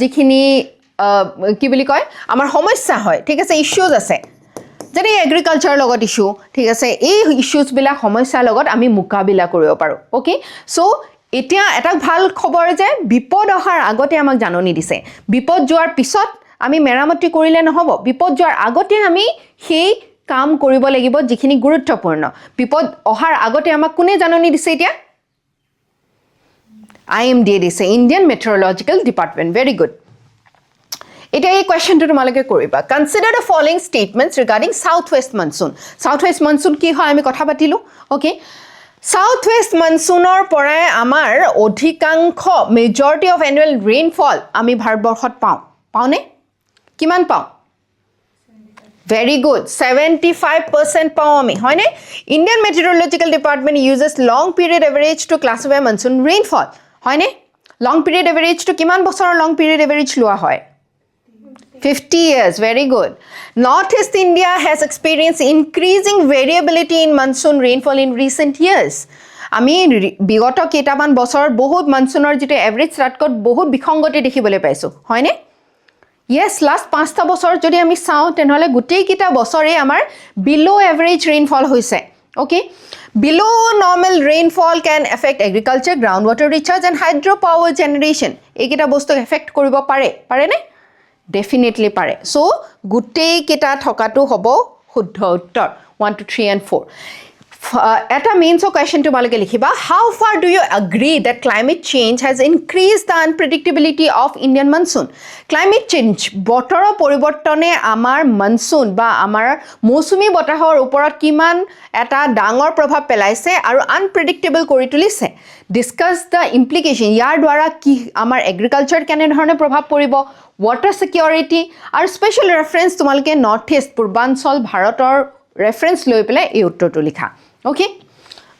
যিখিনি কি বুলি কয় আমাৰ সমস্যা হয় ঠিক আছে ইস্যুজ আছে যেনে এগ্ৰিকালচাৰৰ লগত ইস্যু ঠিক আছে এই ইস্যুজবিলাক সমস্যাৰ লগত আমি মোকাবিলা কৰিব পাৰোঁ অ'কে চ' এতিয়া এটা ভাল খবৰ যে বিপদ অহাৰ আগতে আমাক জাননী দিছে বিপদ যোৱাৰ পিছত আমি মেৰামতি কৰিলে নহ'ব বিপদ যোৱাৰ আগতে আমি সেই কাম কৰিব লাগিব যিখিনি গুৰুত্বপূৰ্ণ বিপদ অহাৰ আগতে আমাক কোনে জাননী দিছে এতিয়া IMD দিছে Indian meteorological Department very good এতিয়া এই কুৱেশ্যনটো তোমালোকে কৰিবা consider the following statements regarding south west monsoon কি হয় আমি কথা পাতিলোঁ অ'কে সাউথ ৱেষ্ট মনচুনৰ পৰাই আমাৰ অধিকাংশ মেজৰিটি অফ এনুৱেল ৰেইনফল আমি ভাৰতবৰ্ষত পাওঁনে কিমান পাওঁ ভেৰি গুড 75% পাওঁ আমি হয়নে Indian meteorological department uses long period average to classify monsoon rainfall হয়নে লং পিৰিয়ড এভাৰেজটো কিমান বছৰৰ লং পিৰিয়ড এভাৰেজ লোৱা হয় 50 years, very good. Northeast India has experienced increasing variability in monsoon rainfall in recent years. আমি বিগত কেইটামান বছৰ বহুত মনচুনৰ যিটো এভাৰেজ ৰাতকত বহুত বিসংগতি দেখিবলৈ পাইছোঁ হয়নে ইয়েছ লাষ্ট 5টা বছৰ যদি আমি চাওঁ তেনেহ'লে গোটেইকেইটা বছৰে আমাৰ বিল' এভাৰেজ ৰেইনফল হৈছে okay below' normal rainfall can affect agriculture ground water recharge and hydro' power generation এইকেইটা বস্তুক এফেক্ট কৰিব পাৰেনে ডেফিনেটলি পাৰে চ' গোটেইকেইটা থকাটো হ'ব শুদ্ধ উত্তৰ 1 2 3 and 4 এটা মেইনছৰ কুৱেশ্যন তোমালোকে লিখিবা how far do you agree that climate change has increase the unpredictability of Indian monsoon climate change বতৰৰ পৰিৱৰ্তনে আমাৰ মনচুন বা আমাৰ মৌচুমী বতাহৰ ওপৰত কিমান এটা ডাঙৰ প্ৰভাৱ পেলাইছে আৰু আনপ্ৰেডিক্টেবল কৰি তুলিছে ডিছকাছ দ্য ইমপ্লিকেশ্যন ইয়াৰ দ্বাৰা কি আমাৰ এগ্ৰিকালচাৰ কেনেধৰণে প্ৰভাৱ পৰিব ৱাটাৰ ছিকিউৰিটি আৰু স্পেচিয়েল ৰেফাৰেঞ্চ তোমালোকে নৰ্থ ইষ্ট পূৰ্বাঞ্চল ভাৰতৰ ৰেফাৰেঞ্চ লৈ পেলাই এই উত্তৰটো লিখা অ'কে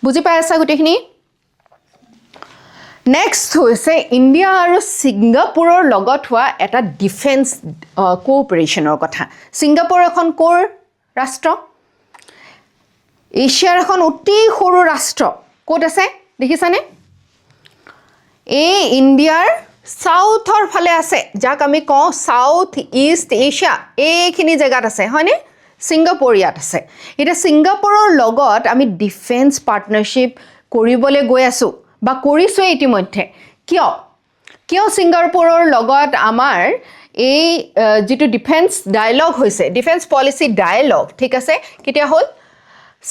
বুজি পাই আছা গোটেইখিনি নেক্সট হৈছে ইণ্ডিয়া আৰু ছিংগাপুৰৰ লগত হোৱা এটা ডিফেন্স কোঅপাৰেশ্যনৰ কথা ছিংগাপুৰ এখন ক'ৰ ৰাষ্ট্ৰ এছিয়াৰ এখন অতি সৰু ৰাষ্ট্ৰ ক'ত আছে দেখিছানে এই ইণ্ডিয়াৰ সাউথৰ ফালে আছে যাক আমি কওঁ সাউথ ইষ্ট এছিয়া এইখিনি জেগাত আছে হয়নে ছিংগাপুৰ ইয়াত আছে এতিয়া ছিংগাপুৰৰ লগত আমি ডিফেন্স পাৰ্টনাৰশ্বিপ কৰিবলৈ গৈ আছোঁ বা কৰিছোঁ ইতিমধ্যে কিয় ছিংগাপুৰৰ লগত আমাৰ এই যিটো ডিফেন্স ডায়লগ হৈছে ডিফেন্স পলিচি ডায়লগ ঠিক আছে কেতিয়া হ'ল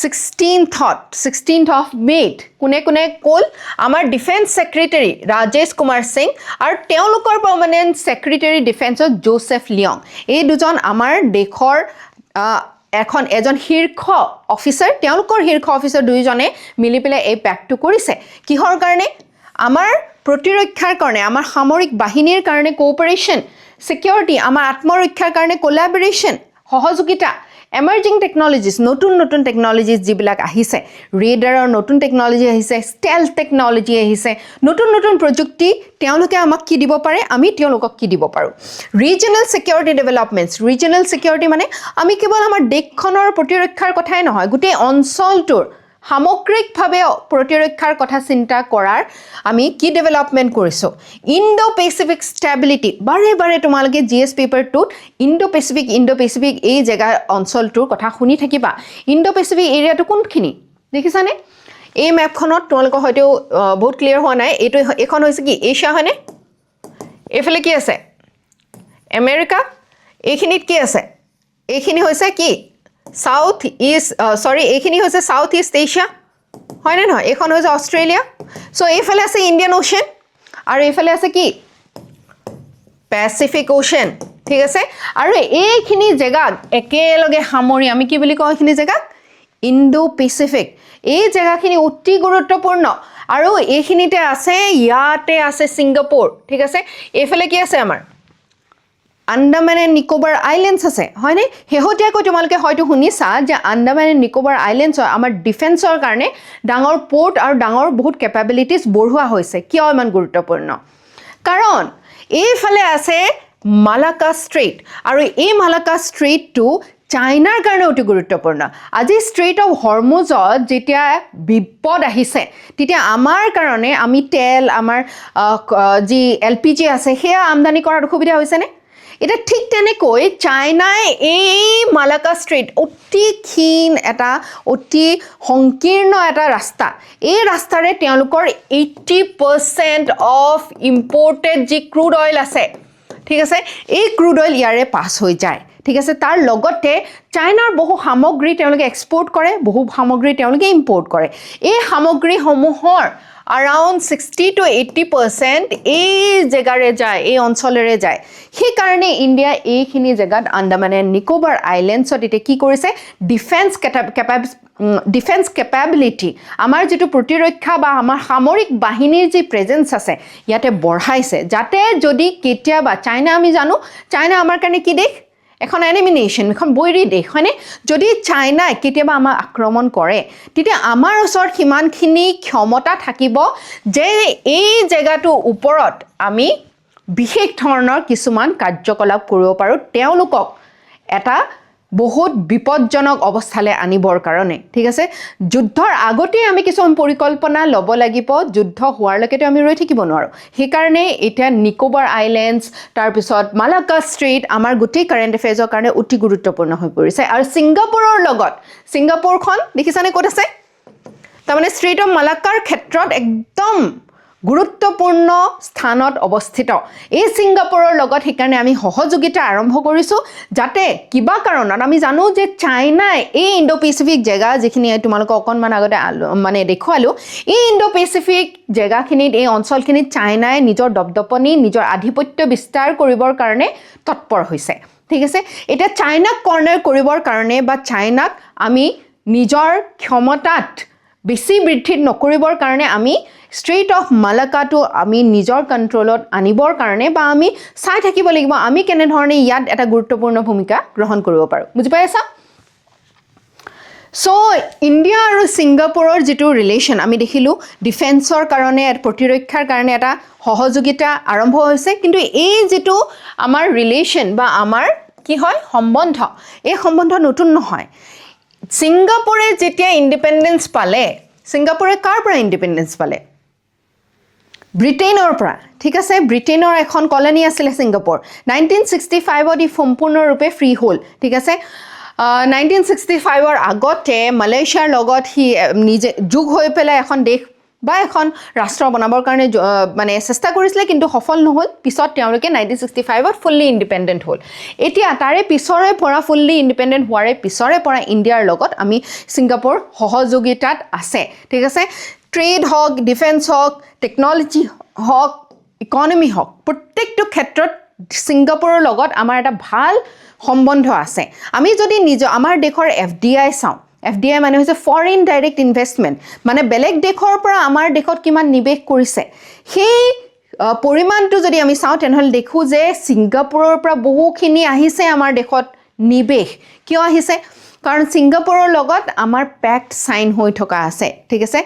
16th of May কোনে ক'ল আমাৰ ডিফেন্স ছেক্ৰেটাৰী ৰাজেশ কুমাৰ সিং আৰু তেওঁলোকৰ পাৰ্মানেণ্ট ছেক্ৰেটাৰী ডিফেন্সৰ জোচেফ লিয়ং এই দুজন আমাৰ দেশৰ এখন এজন শীৰ্ষ অফিচাৰ তেওঁলোকৰ শীৰ্ষ অফিচাৰ দুইজনে মিলি পেলাই এই পেক্টটো কৰিছে কিহৰ কাৰণে আমাৰ প্ৰতিৰক্ষাৰ কাৰণে আমাৰ সামৰিক বাহিনীৰ কাৰণে কোঅপাৰেশ্যন সিকিউৰিটি আমাৰ আত্মৰক্ষাৰ কাৰণে কোলাবৰেশ্যন সহযোগিতা emerging technologies নতুন টেকনলজিজ যিবিলাক আহিছে ৰেডাৰৰ নতুন টেকনলজি আহিছে স্টেলথ টেকনলজি আহিছে নতুন প্ৰযুক্তি তেওঁলোকে আমাক কি দিব পাৰে আমি তেওঁলোকক কি দিব পাৰো ৰিজনাল সিকিউৰিটি ডেভেলপমেন্টছ ৰিজনাল সিকিউৰিটি মানে আমি কেৱল আমাৰ দেশখনৰ প্ৰতিৰক্ষাৰ কথাই নহয় গোটেই অঞ্চলটোৰ সামগ্ৰিকভাৱে প্ৰতিৰক্ষাৰ কথা চিন্তা কৰাৰ আমি কি ডেভেলপমেন্ট কৰিছো ইণ্ডো পেচিফিক ষ্টেবিলিটি বাৰে তোমালোকে জিএছ পেপাৰটোত ইণ্ডো পেচিফিক এই জেগা অঞ্চলটোৰ কথা শুনি থাকিবা ইণ্ডো পেচিফিক এৰিয়াটো কোনখিনি দেখিছানে এই মেপখনত তোমালোকৰ হয়তো বহুত ক্লিয়াৰ হোৱা নাই এইটো এখন হৈছে কি এছিয়া হয়নে এফালে কি আছে আমেৰিকা এইখিনিত কি আছে এইখিনি হৈছে কি সাউথ ইষ্ট এইখিনি হৈছে সাউথ ইষ্ট এছিয়া হয় নে নহয় এখন হৈছে অষ্ট্ৰেলিয়া সো এইফালে আছে ইণ্ডিয়ান ওশেন আৰু এইফালে আছে কি পেচিফিক ওশেন ঠিক আছে আৰু এইখিনি জেগাক একেলগে সামৰি আমি কি বুলি কওঁ এইখিনি জেগাক ইণ্ডো পেচিফিক এই জেগাখিনি অতি গুৰুত্বপূৰ্ণ আৰু এইখিনিতে আছে ইয়াতে আছে ছিংগাপুৰ ঠিক আছে এইফালে কি আছে আমাৰ আন্দামান এণ্ড নিকোবাৰ আইলেণ্ডছ আছে হয়নে শেহতীয়াকৈ তোমালোকে হয়তো শুনিছা যে আন্দামান এণ্ড নিকোবাৰ আইলেণ্ডছৰ আমাৰ ডিফেন্সৰ কাৰণে ডাঙৰ পোৰ্ট আৰু ডাঙৰ বহুত কেপাবিলিটিজ বঢ়োৱা হৈছে কিয় ইমান গুৰুত্বপূৰ্ণ কাৰণ এইফালে আছে মালাক্কা ষ্ট্ৰেইট আৰু এই মালাক্কা ষ্ট্ৰেইটটো চাইনাৰ কাৰণে অতি গুৰুত্বপূৰ্ণ আজি ষ্ট্ৰেইট অফ হৰমুজত যেতিয়া বিপদ আহিছে তেতিয়া আমাৰ কাৰণে আমি তেল আমাৰ যি এলপিজি আছে সেয়া আমদানি কৰাৰ অসুবিধা হৈছেনে এটা ঠিক তেনেকৈ চাইনাই এই মালাক্কা ষ্ট্ৰেইট অতি ক্ষীণ এটা অতি সংকীৰ্ণ এটা ৰাস্তা এই ৰাস্তাৰে তেওঁলোকৰ 80% অফ ইম্পৰ্টেড যি ক্ৰুড অইল আছে ঠিক আছে এই ক্ৰুড অইল ইয়াৰে পাছ হৈ যায় ঠিক আছে তাৰ লগতে চাইনাৰ বহু সামগ্ৰী তেওঁলোকে এক্সপোৰ্ট কৰে বহু সামগ্ৰী তেওঁলোকে ইম্পৰ্ট কৰে এই সামগ্ৰীসমূহৰ around 60 to 80% এই জেগাৰে যায় এই অঞ্চলৰে যায় সেই কাৰণে ইন্ডিয়া এইখিনি জেগাত আন্দামান এণ্ড নিকোবাৰ আইলেণ্ডছত এতিয়া কি কৰিছে ডিফেন্স কেপাবিলিটি আমাৰ যেটো প্ৰতিৰক্ষা বা আমাৰ সামৰিক বাহিনীৰ যি প্ৰেজেন্স আছে ইয়াতে বঢ়াইছে যাতে যদি কেতিয়াবা চাইনা আমি জানো চাইনা আমাৰ কাৰণে কি দেশ এখন এনিমি নেশ্যন এখন বৈৰী দেশ হয়নে যদি চাইনাই কেতিয়াবা আমাক আক্ৰমণ কৰে তেতিয়া আমাৰ ওচৰত সিমানখিনি ক্ষমতা থাকিব যে এই জেগাটো ওপৰত আমি বিশেষ ধৰণৰ কিছুমান কাৰ্যকলাপ কৰিব পাৰোঁ তেওঁলোকক এটা বহুত বিপদজনক অৱস্থালৈ আনিবৰ কাৰণে ঠিক আছে যুদ্ধৰ আগতে আমি কিছুমান পৰিকল্পনা ল'ব লাগিব যুদ্ধ হোৱাৰলৈকেতো আমি ৰৈ থাকিব নোৱাৰোঁ সেইকাৰণে এতিয়া নিকোবাৰ আইলেণ্ডছ তাৰপিছত মালাক্কা ষ্ট্ৰেইট আমাৰ গোটেই কাৰেণ্ট এফেয়াৰ্ছৰ কাৰণে অতি গুৰুত্বপূৰ্ণ হৈ পৰিছে আৰু ছিংগাপুৰৰ লগত ছিংগাপুৰখন দেখিছানে ক'ত আছে তাৰমানে ষ্ট্ৰেইট অফ মালাক্কাৰ ক্ষেত্ৰত একদম গুৰুত্বপূৰ্ণ স্থানত অৱস্থিত এই ছিংগাপুৰৰ লগত সেইকাৰণে আমি সহযোগিতা আৰম্ভ কৰিছোঁ যাতে কিবা কাৰণত আমি জানো যে চাইনাই এই ইণ্ডো পেচিফিক জেগা যিখিনি তোমালোকক অকণমান আগতে মানে দেখুৱালোঁ এই ইণ্ডো পেচিফিক জেগাখিনিত এই অঞ্চলখিনিত চাইনাই নিজৰ দপদপনি নিজৰ আধিপত্য বিস্তাৰ কৰিবৰ কাৰণে তৎপৰ হৈছে ঠিক আছে এতিয়া চাইনাক কৰ্ণাৰ কৰিবৰ কাৰণে বা চাইনাক আমি নিজৰ ক্ষমতাত বেছি বৃদ্ধি নকৰিবৰ কাৰণে আমি ষ্ট্ৰেইট অফ মালাক্কাটো আমি নিজৰ কণ্ট্ৰলত আনিবৰ কাৰণে বা আমি চাই থাকিব লাগিব আমি কেনেধৰণে ইয়াত এটা গুৰুত্বপূৰ্ণ ভূমিকা গ্ৰহণ কৰিব পাৰোঁ বুজি পাই আছা সো ইণ্ডিয়া আৰু ছিংগাপুৰৰ যিটো ৰিলেশ্যন আমি দেখিলোঁ ডিফেন্সৰ কাৰণে প্ৰতিৰক্ষাৰ কাৰণে এটা সহযোগিতা আৰম্ভ হৈছে কিন্তু এই যিটো আমাৰ ৰিলেশ্যন বা আমাৰ কি হয় সম্বন্ধ এই সম্বন্ধ নতুন নহয় ছিংগাপুৰে যেতিয়া ইণ্ডিপেণ্ডেন্স পালে ছিংগাপুৰে কাৰ পৰা ইণ্ডিপেণ্ডেন্স পালে ব্ৰিটেইনৰ পৰা ঠিক আছে ব্ৰিটেইনৰ এখন কলনী আছিলে ছিংগাপুৰ 1965ত ই সম্পূৰ্ণৰূপে ফ্ৰী হ'ল ঠিক আছে 1965ৰ আগতে মালয়েছিয়াৰ লগত সি নিজে যোগ হৈ পেলাই এখন দেশ বা এখন ৰাষ্ট্ৰ বনাবৰ কাৰণে মানে চেষ্টা কৰিছিলে কিন্তু সফল নহ'ল পিছত তেওঁলোকে 1965ত ফুল্লি ইণ্ডিপেণ্ডেণ্ট হ'ল এতিয়া তাৰে পিছৰে পৰা ফুল্লি ইণ্ডিপেণ্ডেণ্ট হোৱাৰে পিছৰে পৰা ইণ্ডিয়াৰ লগত আমি ছিংগাপুৰ সহযোগিতাত আছে ঠিক আছে ট্ৰেড হওক ডিফেন্স হওক টেকনলজি হওক ইকনমি হওক প্ৰত্যেকটো ক্ষেত্ৰত ছিংগাপুৰৰ লগত আমাৰ এটা ভাল সম্বন্ধ আছে আমি যদি আমাৰ দেশৰ FDI চাওঁ FDI মানে হৈছে ফৰেইন ডাইৰেক্ট ইনভেষ্টমেণ্ট মানে বেলেগ দেশৰ পৰা আমাৰ দেশত কিমান নিৱেশ কৰিছে সেই পৰিমাণটো যদি আমি চাওঁ তেনেহ'লে দেখো যে ছিংগাপুৰৰ পৰা বহুখিনি আহিছে আমাৰ দেশত নিৱেশ কিয় আহিছে কাৰণ ছিংগাপুৰৰ লগত আমাৰ পেক্ট সাইন হৈ থকা আছে ঠিক আছে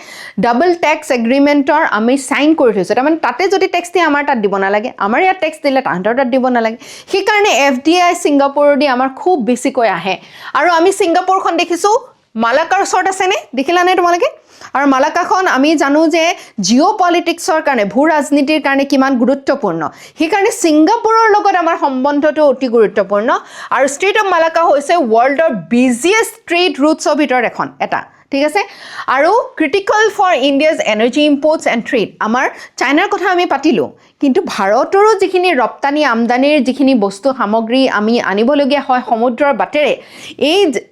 ডাবল ট্যাক্স এগ্ৰিমেণ্টৰ আমি সাইন কৰি থৈছো তাৰমানে তাতে যদি ট্যাক্স দিয়ে আমাৰ তাত দিব নালাগে আমাৰ ইয়াত ট্যাক্স দিলে তাহাঁতৰ তাত দিব নালাগে সেই কাৰণে FDI ছিংগাপুৰৰ দি আমাৰ খুব বেছিকৈ আহে আৰু আমি ছিংগাপুৰখন দেখিছো মালাকাৰ ওচৰত আছে নে দেখিলা নে তোমালোকে আৰু মালাকাখন আমি জানো যে জিঅ'পলিটিক্সৰ কাৰণে ভূ ৰাজনীতিৰ কাৰণে কিমান গুৰুত্বপূৰ্ণ সেই কাৰণে ছিংগাপুৰৰ লগত আমাৰ সম্বন্ধটো অতি গুৰুত্বপূৰ্ণ আৰু ষ্ট্ৰেইট অফ মালাকা হৈছে ৱৰ্ল্ডৰ বিজিয়েষ্ট ট্ৰেড ৰুটছৰ ভিতৰত এখন এটা ঠিক আছে আৰু critical for India's energy imports and trade আমাৰ চাইনাৰ কথা আমি পাতিলোঁ কিন্তু ভাৰতৰো যিখিনি ৰপ্তানি আমদানিৰ যিখিনি বস্তু সামগ্ৰী আমি আনিবলগীয়া হয় সমুদ্ৰৰ বাটেৰে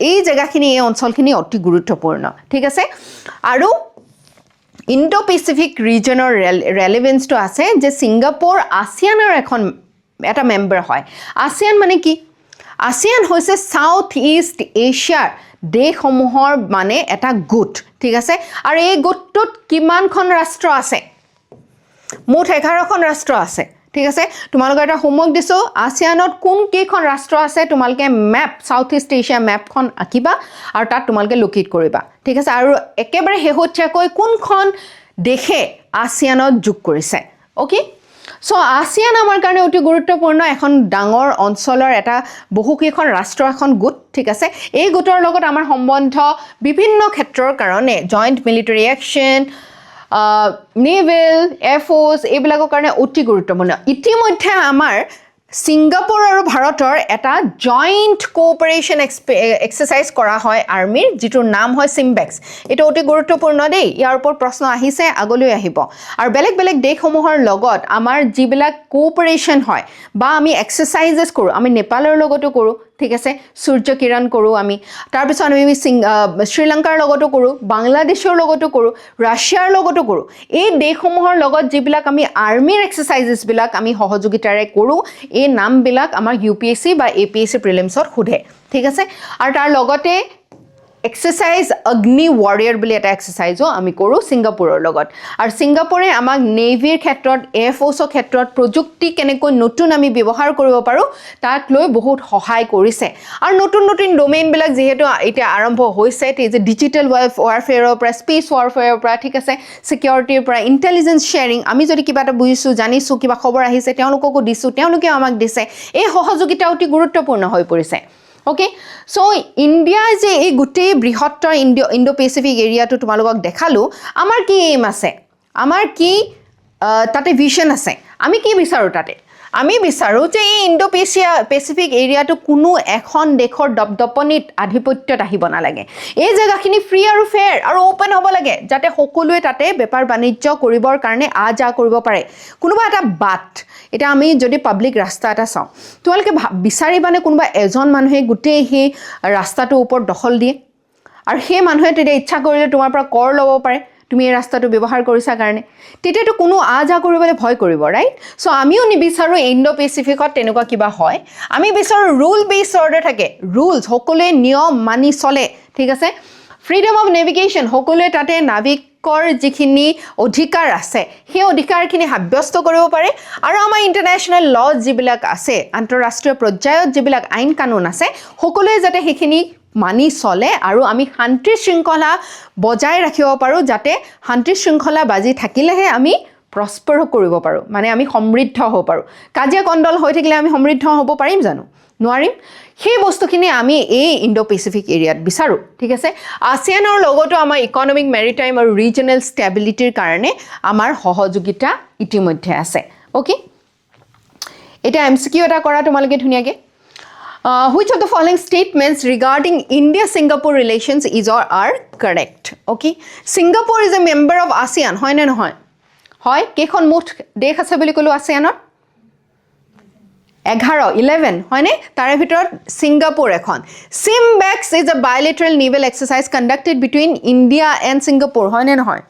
এই জেগাখিনি এই অঞ্চলখিনি অতি গুৰুত্বপূৰ্ণ ঠিক আছে আৰু ইণ্ডো পেচিফিক ৰিজনৰ ৰেলেভেন্সটো আছে যে ছিংগাপুৰ ASEANৰ এটা মেম্বাৰ হয় ASEAN মানে কি ASEAN হৈছে সাউথ ইষ্ট এছিয়াৰ দেশসমূহৰ মানে এটা গোট ঠিক আছে আৰু এই গোটটোত কিমানখন ৰাষ্ট্ৰ আছে মুঠ 11খন ৰাষ্ট্ৰ আছে ঠিক আছে তোমালোকৰ এটা হোমৱৰ্ক দিছো ASEANত কোন কেইখন ৰাষ্ট্ৰ আছে তোমালোকে মেপ সাউথ ইষ্ট এছিয়া মেপখন আঁকিবা আৰু তাত তোমালোকে লোকেট কৰিবা ঠিক আছে আৰু একেবাৰে শেহতীয়াকৈ কোনখন দেশে ASEANত যোগ কৰিছে ওকে সো ASEAN আমাৰ কাৰণে অতি গুৰুত্বপূৰ্ণ এখন ডাঙৰ অঞ্চলৰ এটা বহুকেইখন ৰাষ্ট্ৰ এখন গোট ঠিক আছে এই গোটৰ লগত আমাৰ সম্বন্ধ বিভিন্ন ক্ষেত্ৰৰ কাৰণে joint military action naval air force এইবিলাকৰ কাৰণে অতি গুৰুত্বপূৰ্ণ ইতিমধ্যে আমাৰ ছিংগাপুৰ আৰু ভাৰতৰ এটা জইণ্ট কোঅপাৰেশ্যন এক্সাৰচাইজ কৰা হয় আৰ্মিৰ যিটোৰ নাম হয় চিম্বেক্স এইটো অতি গুৰুত্বপূৰ্ণ দেই ইয়াৰ ওপৰত প্ৰশ্ন আহিছে আগলৈ আহিব আৰু বেলেগ বেলেগ দেশসমূহৰ লগত আমাৰ যিবিলাক কোঅপাৰেশ্যন হয় বা আমি এক্সাৰচাইজেছ কৰোঁ আমি নেপালৰ লগতো কৰোঁ ঠিক আছে সূৰ্য কিৰণ কৰোঁ আমি তাৰপিছত আমি শ্ৰীলংকাৰ লগতো কৰোঁ বাংলাদেশৰ লগতো কৰোঁ ৰাছিয়াৰ লগতো কৰোঁ এই দেশসমূহৰ লগত যিবিলাক আমি আৰ্মিৰ এক্সাৰচাইজেছবিলাক আমি সহযোগিতাৰে কৰোঁ এই নামবিলাক আমাৰ UPSC বা APSC প্ৰিলিমছত সোধে ঠিক আছে আৰু তাৰ লগতে এক্সাৰচাইজ অগ্নি ৱাৰিয়াৰ বুলি এটা এক্সাৰচাইজো আমি কৰোঁ ছিংগাপুৰৰ লগত আৰু ছিংগাপুৰে আমাক নেভিৰ ক্ষেত্ৰত এয়াৰফোৰ্চৰ ক্ষেত্ৰত প্ৰযুক্তি কেনেকৈ নতুন আমি ব্যৱহাৰ কৰিব পাৰোঁ তাক লৈ বহুত সহায় কৰিছে আৰু নতুন নতুন ডোমেইনবিলাক যিহেতু এতিয়া আৰম্ভ হৈছে যে ডিজিটেল ৱাৰফেয়াৰৰ পৰা স্পেচ ৱাৰফেয়াৰৰ পৰা ঠিক আছে ছিকিউৰিটিৰ পৰা ইণ্টেলিজেঞ্চ শ্বেয়াৰিং আমি যদি কিবা এটা বুজিছোঁ জানিছোঁ কিবা খবৰ আহিছে তেওঁলোককো দিছোঁ তেওঁলোকেও আমাক দিছে এই সহযোগিতা অতি গুৰুত্বপূৰ্ণ হৈ পৰিছে ওকে সো ইণ্ডিয়া যে এই গোটেই বৃহত্তৰ ইণ্ডো পেচিফিক এৰিয়াটো তোমালোকক দেখালোঁ আমাৰ কি এইম আছে আমাৰ কি তাতে ভিজন আছে আমি কি বিচাৰোঁ তাতে আমি বিচাৰোঁ যে এই ইণ্ডো পেচিফিক এৰিয়াটো কোনো এখন দেশৰ দপদপনিত আধিপত্যত আহিব নালাগে এই জেগাখিনি ফ্ৰী আৰু ফেয়াৰ আৰু ওপেন হ'ব লাগে যাতে সকলোৱে তাতে বেপাৰ বাণিজ্য কৰিবৰ কাৰণে যা কৰিব পাৰে কোনোবা এটা বাট এটা আমি যদি পাব্লিক ৰাস্তা এটা চাওঁ তোমালোকে বিচাৰিবানে কোনোবা এজন মানুহে গোটেই সেই ৰাস্তাটোৰ ওপৰত দখল দিয়ে আৰু সেই মানুহে তেতিয়া ইচ্ছা কৰিলে তোমাৰ পৰা কৰ ল'ব পাৰে তুমি এই ৰাস্তাটো ব্যৱহাৰ কৰিছা কাৰণে তেতিয়াতো কোনো যা কৰিবলৈ ভয় কৰিব ৰাইট সো আমিও নিবিচাৰোঁ ইণ্ডো পেচিফিকত তেনেকুৱা কিবা হয় আমি বিচাৰোঁ ৰুল বেছ অৰ্ডাৰ থাকে ৰুলছ সকলোৱে নিয়ম মানি চলে ঠিক আছে ফ্ৰীডম অফ নেভিগেশ্যন সকলোৱে তাতে নাবিকৰ যিখিনি অধিকাৰ আছে সেই অধিকাৰখিনি সাব্যস্ত কৰিব পাৰে আৰু আমাৰ ইণ্টাৰনেশ্যনেল লজ যিবিলাক আছে আন্তঃৰাষ্ট্ৰীয় পৰ্যায়ত যিবিলাক আইন কানুন আছে সকলোৱে যাতে সেইখিনি মানি চলে আৰু আমি শান্তি শৃংখলা বজাই ৰাখিব পাৰোঁ যাতে শান্তি শৃংখলা বাজি থাকিলেহে আমি প্ৰস্পাৰ কৰিব পাৰোঁ মানে আমি সমৃদ্ধ হ'ব পাৰোঁ কাজিয়া কণ্ডল হৈ থাকিলে আমি সমৃদ্ধ হ'ব পাৰিম জানো নোৱাৰিম সেই বস্তুখিনি আমি এই ইণ্ডো পেচিফিক এৰিয়াত বিচাৰোঁ ঠিক আছে ASEANৰ লগতো আমাৰ ইকনমিক মেৰিটাইম আৰু ৰিজনেল ষ্টেবিলিটিৰ কাৰণে আমাৰ সহযোগিতা ইতিমধ্যে আছে ওকে এটা MCQ এটা কৰা তোমালোকে ধুনীয়াকৈ which of the following statements regarding India-Singapore relations is or are correct? Okay, Singapore is a member of ASEAN. হয় নে নহয়? হয়, কেইখন মুঠ দেশ আছে বুলি ক'লো ASEANত? 11 হয়নে? তাৰে ভিতৰত ছিংগাপুৰ এখন. CIMBEX is a bilateral naval exercise conducted between India and Singapore. হয় নে নহয়?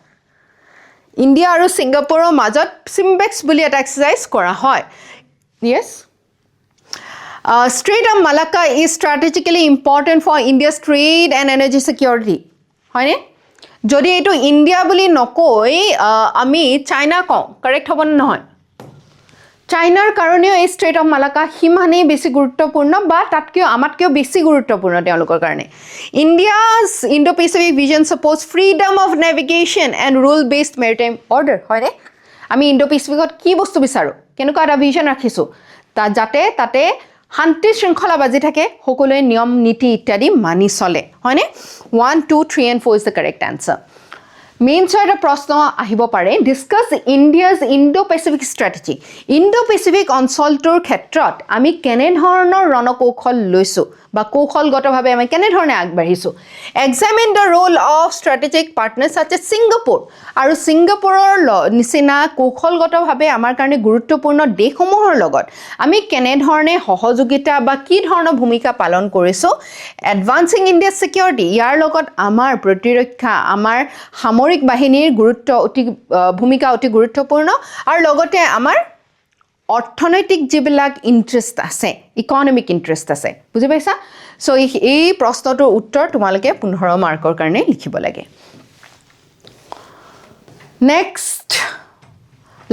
ইণ্ডিয়া আৰু ছিংগাপুৰৰ মাজত CIMBEX বুলি এটা এক্সাৰচাইজ কৰা হয়. Yes? Strait of Malacca is strategically important for India's trade and energy security. হয়নে? যদি এইটো ইণ্ডিয়া বুলি নকৈ আমি চাইনা কওঁ, কাৰেক্ট হ'ব নে নহয়? চাইনাৰ কাৰণেও এই ষ্ট্ৰেইট অফ মালাক্কা সিমানেই বেছি গুৰুত্বপূৰ্ণ বা তাতকৈও আমাতকৈও বেছি গুৰুত্বপূৰ্ণ তেওঁলোকৰ কাৰণে। India's Indo Pacific vision supports freedom of navigation and rule based maritime order, হয়নে? আমি ইণ্ডো পেচিফিকত কি বস্তু বিচাৰোঁ, কেনেকুৱা এটা ভিজন ৰাখিছোঁ, যাতে তাতে শান্তি শৃংখলা বাজি থাকে, সকলোৱে নিয়ম নীতি ইত্যাদি মানি চলে, হয়নে? 1, 2, 3 and 4 is the correct answer. মেইনছৰ এটা প্ৰশ্ন আহিব পাৰে, discuss India's Indo Pacific strategy. Indo Pacific অঞ্চলটোৰ ক্ষেত্ৰত আমি কেনেধৰণৰ ৰণকৌশল লৈছোঁ বা কৌশলগতভাৱে আমি কেনেধৰণে আগবাঢ়িছোঁ। Examine the role of strategic partner such as Singapore, আৰু ছিংগাপুৰৰ নিচিনা কৌশলগতভাৱে আমাৰ কাৰণে গুৰুত্বপূৰ্ণ দেশসমূহৰ লগত আমি কেনেধৰণে সহযোগিতা বা কি ধৰণৰ ভূমিকা পালন কৰিছোঁ। এডভান্সিং ইণ্ডিয়াৰ ছিকিউৰিটি, ইয়াৰ লগত আমাৰ প্ৰতিৰক্ষা, আমাৰ সামৰিক বাহিনীৰ ভূমিকা অতি গুৰুত্বপূৰ্ণ, আৰু লগতে আমাৰ অৰ্থনৈতিক যিবিলাক ইণ্টাৰেষ্ট আছে, ইকনমিক ইণ্টাৰেষ্ট আছে, বুজি পাইছা? চ' এই প্ৰশ্নটোৰ উত্তৰ তোমালোকে 15 মাৰ্কৰ কাৰণে লিখিব লাগে। Next,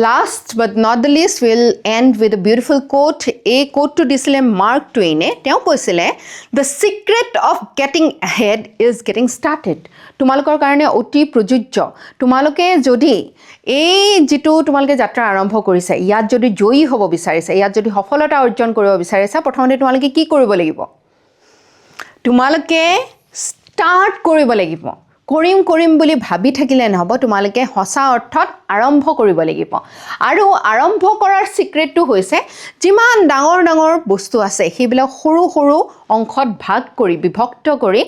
last but not the least, will end with a beautiful quote. এই কোটটো দিছিলে মাৰ্ক টুৱেইনে। তেওঁ কৈছিলে, the secret of getting ahead is getting started. তোমালোকৰ কাৰণে অতি প্ৰযোজ্য। তোমালোকে যদি এই যিটো তোমালোকে যাত্ৰা আৰম্ভ কৰিছা, ইয়াত যদি জয়ী হ'ব বিচাৰিছা, ইয়াত যদি সফলতা অৰ্জন কৰিব বিচাৰিছা, প্ৰথমতে তোমালোকে কি কৰিব লাগিব? তোমালোকে ষ্টাৰ্ট কৰিব লাগিব। কৰিম বুলি ভাবি থাকিলে নহ'ব, তোমালোকে সঁচা অৰ্থত আৰম্ভ কৰিব লাগিব। আৰু আৰম্ভ কৰাৰ ছিক্ৰেটটো হৈছে, যিমান ডাঙৰ ডাঙৰ বস্তু আছে সেইবিলাক সৰু সৰু অংশত ভাগ কৰি, বিভক্ত কৰি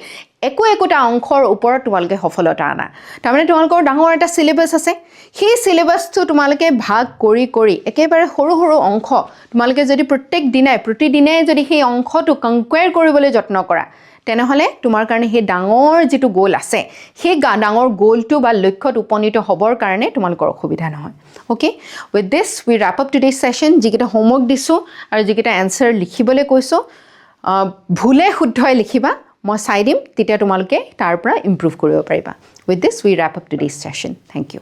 একোটা অংশৰ ওপৰত তোমালোকে সফলতা আনা। তাৰমানে তোমালোকৰ ডাঙৰ এটা চিলেবাছ আছে, সেই চিলেবাছটো তোমালোকে ভাগ কৰি কৰি একেবাৰে সৰু সৰু অংশ তোমালোকে যদি প্ৰতিদিনাই যদি সেই অংশটো কনকুৱেৰ কৰিবলৈ যত্ন কৰা, তেনেহ'লে তোমাৰ কাৰণে সেই ডাঙৰ যিটো গ'ল আছে, সেই ডাঙৰ গ'লটো বা লক্ষ্যত উপনীত হ'বৰ কাৰণে তোমালোকৰ অসুবিধা নহয়। Okay, with this we wrap up today's session. যিকেইটা হোমৱৰ্ক দিছোঁ আৰু যিকেইটা এনচাৰ লিখিবলৈ কৈছোঁ, ভুলে শুদ্ধই লিখিবা, মই চাই দিম, তেতিয়া তোমালোকে তাৰ পৰা ইম্প্ৰুভ কৰিব পাৰিবা। With this we wrap up today's session. Thank U.